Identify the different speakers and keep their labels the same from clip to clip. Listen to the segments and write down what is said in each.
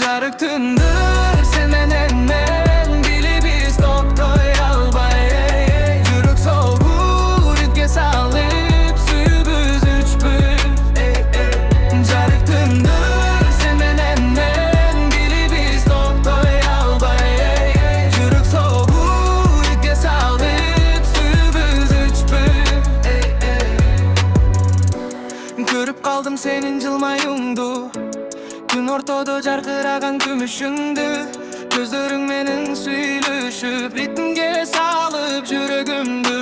Speaker 1: Жарыктымдыр сен менен мен били биз токтой албай жүрөк согуу ритке салып сүйүбүз үчпү Жарыктымдыр сен менен мен били биз токтой албай жүрөк согуу ритке салып сүйүбүз үчпү Көрүп калдым сенин жылмаюңду Күн ортодо жаркыраган күмүшүңдү Көздөрүң менен сүйлөшүп ритмге салып жүрөгүмдү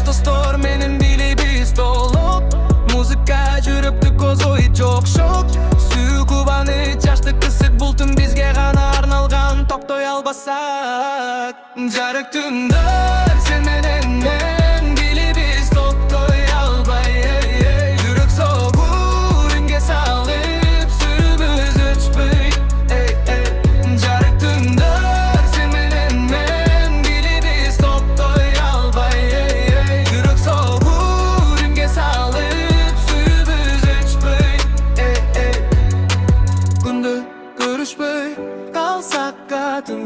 Speaker 1: Достор менен били биз толуп Музыка жүрөктү козойт жок шок Сүйүү кубаныч жаштык ысык бултун бизге гана арналган токтой албасак Жарыктымдыр сен менен мен били биз токтой албай жүрөк согуу ритмге салып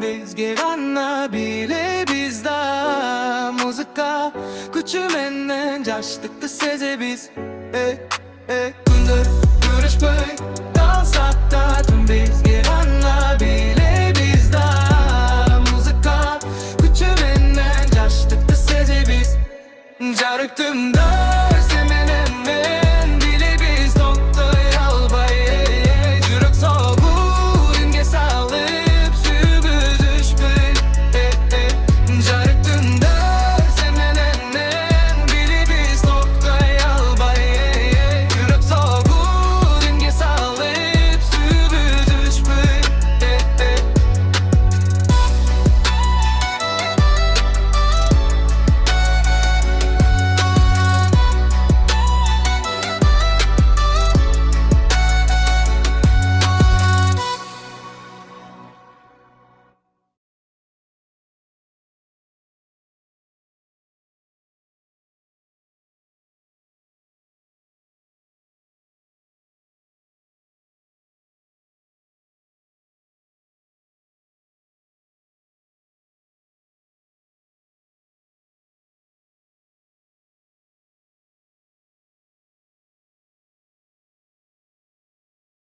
Speaker 1: Bizge gana bile bizda Muzika күчү менен жаштыкты сезебиз Күндөр көрүшпөй калсак да түн бизге гана бile bizda Muzika күчү менен жаштыкты сезебиз Жарыктымда